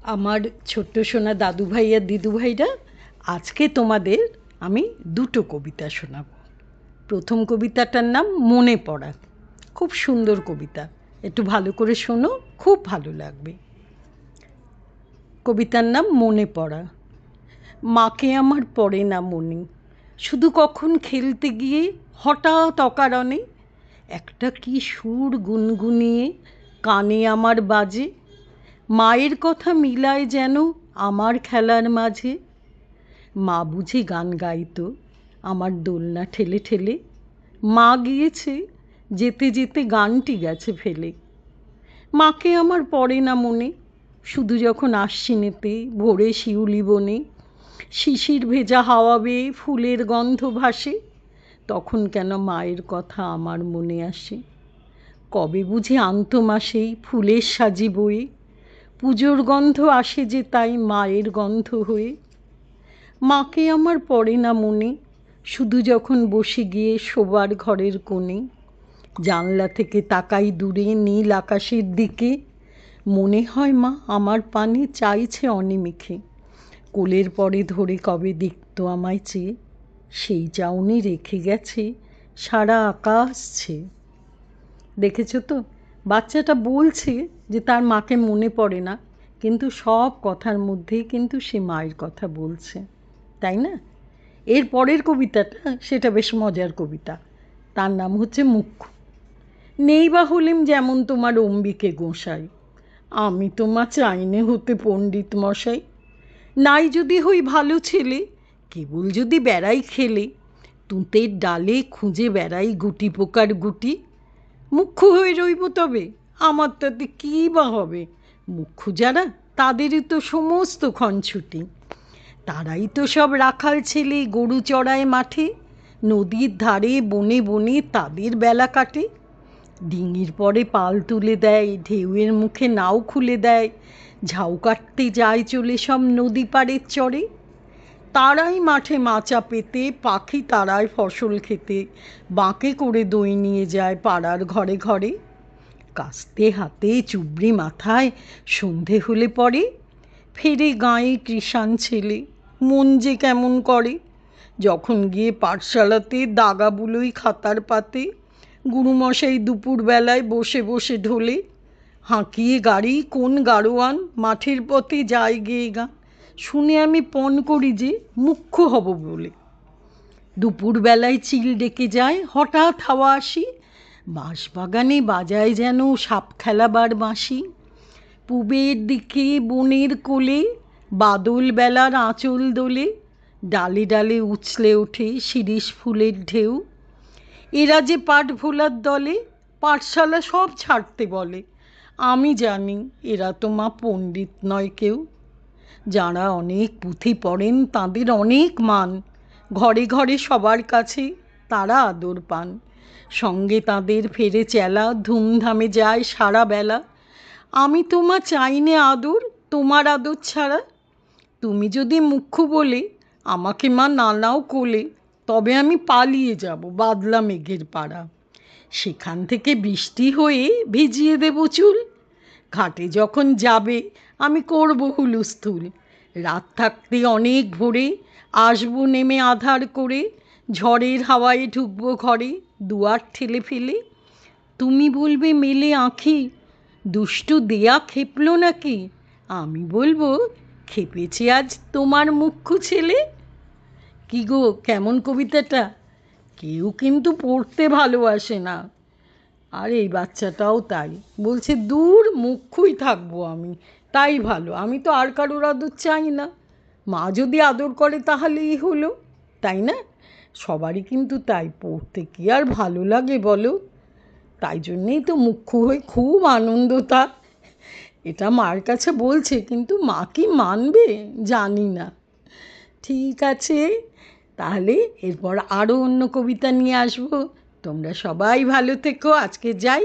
আমার ছোট্ট সোনা দাদু ভাই আর দিদু ভাইরা, আজকে তোমাদের আমি দুটো কবিতা শোনাব। প্রথম কবিতাটার নাম মনে পড়া। খুব সুন্দর কবিতা, একটু ভালো করে শোনো, খুব ভালো লাগবে। কবিতার নাম মনে পড়া। মাকে আমার পড়ে না মনে, শুধু কখন খেলতে গিয়ে হঠাৎ অকারণে একটা কি সুর গুনগুনিয়ে কানে আমার বাজে। মায়ের কথা মিলায় যেন আমার খেলার মাঝে। মা বুঝি গান গাইতো আমার দোলনা ঠেলে ঠেলে, মা গিয়েছে যেতে যেতে গানটি গেছে ফেলে। মাকে আমার পড়ে না মনে, শুধু যখন আশ্বিনেতে ভোরে শিউলি বনে শিশির ভেজা হাওয়া বেয়ে ফুলের গন্ধ ভাসে, তখন কেন মায়ের কথা আমার মনে আসে। কবে বুঝি আনতো মাসেই ফুলের সাজি বয়ে, পুজোর গন্ধ আসে যে তাই মায়ের গন্ধ হয়ে। মাকে আমার পড়ে না মনে, শুধু যখন বসে গিয়ে শোবার ঘরের কোণে জানলা থেকে তাকাই দূরে নীল আকাশের দিকে, মনে হয় মা আমার পানে চাইছে অনিমিখে। কোলের পরে ধরে কবে দেখতো আমায় চেয়ে, সেই চাউনি রেখে গেছে সারা আকাশ ছেয়ে। দেখেছো তো, বাচ্চাটা বলছে যে তার মাকে মনে পড়ে না, কিন্তু সব কথার মধ্যেই কিন্তু সে মায়ের কথা বলছে, তাই না? এর পরের কবিতাটা সেটা বেশ মজার কবিতা, তার নাম হচ্ছে মুখ্য। নেই বা হলেম যেমন তোমার অম্বিকে গোসাই, আমি তোমা চাইনে হতে পণ্ডিত মশাই। নাই যদি হই ভালো ছেলে, কেবল যদি বেড়াই খেলে, তুঁতের ডালে খুঁজে বেড়াই গুটি পোকার গুটি। মুখ্য হয়ে রইব তবে, আমার তাতে কী বা হবে? মুখ্য যারা তাদেরই তো সমস্ত ক্ষণ ছুটি। তারাই তো সব রাখাল ছেলে গরু চড়ায় মাঠে, নদীর ধারে বনে বনে তাদের বেলা কাটে। ডিঙির পরে পাল তুলে দেয়, ঢেউয়ের মুখে নাও খুলে দেয়, ঝাউ কাটতে যায় চলে সব নদী পাড়ের চরে। তারাই মাঠে মাচা পেতে, পাখি তারায় ফসল খেতে, বাঁকে করে দই নিয়ে যায় পাড়ার ঘরে ঘরে। কাস্তে হাতে চুবড়ি মাথায় সন্ধে হলে পরে ফেরে গাঁয়ে কৃষাণ ছেলে, মন যে কেমন করে। যখন গিয়ে পাঠশালাতে দাগা বুলোই খাতার পাতে, গুরুমশাই দুপুরবেলায় বসে বসে ঢোলে, হাঁকিয়ে গাড়ি কোন গাড়োয়ান মাঠের পথে যায় গেয়ে গান, শুনে আমি পণ করি যে মুখ্য হব বলে। দুপুরবেলায় চিল ডেকে যায় হঠাৎ হাওয়া আসি, বাঁশবাগানে বাজায় যেন সাপ খেলাবার বাঁশি। পূবের দিকে বনের কোলে বাদল বেলার আঁচল দোলে, ডালে ডালে উছলে ওঠে শিরীষ ফুলের ঢেউ। এরা যে পাঠ ভোলার দলে পাঠশালা সব ছাড়তে বলে, আমি জানি এরা তো মা পণ্ডিত নয় কেউ। যাঁরা অনেক পুঁথি পড়েন তাঁদের অনেক মান, ঘরে ঘরে সবার কাছে তারা আদর পান। সঙ্গে তাঁদের ফেরে চেলা ধুমধামে যায় সারা বেলা। আমি তোমা চাইনে আদর, তোমার আদর ছাড়া। তুমি যদি মুখ্য বলে আমাকে মা না নাও কোলে, তবে আমি পালিয়ে যাব বাদলা মেঘের পাড়া। সেখান থেকে বৃষ্টি হয়ে ভিজিয়ে দেব চুল। ঘাটে যখন যাবে আমি করব হুলস্থুল। রাত থাকতে অনেক ভোরে আসবো নেমে আধার করে, ঝড়ের হাওয়ায় ঢুকবো ঘরে দুয়ার ঠেলে ফেলে। তুমি বলবে মেলে আঁখি, দুষ্টু দেয়া খেপলো নাকি? আমি বলবো খেপেছে আজ তোমার মুখ্য ছেলে। কি গো, কেমন কবিতাটা? কেউ কিন্তু পড়তে ভালোবাসে না, আর এই বাচ্চাটাও তাই বলছে, দূর মুখ্যই থাকবো আমি, তাই ভালো, আমি তো আর কারোর আদর চাই না। মা যদি আদর করে তাহলেই হলো, তাই না? সবারই কিন্তু তাই, পড়তে কি আর ভালো লাগে বলো? তাই জন্যেই তো মুখ্য হয়ে খুব আনন্দ তার। এটা মার কাছে বলছে, কিন্তু মা কি মানবে জানি না। ঠিক আছে, তাহলে এরপর আরও অন্য কবিতা নিয়ে আসবো। তোমরা সবাই ভালো থেকো, আজকে যাই।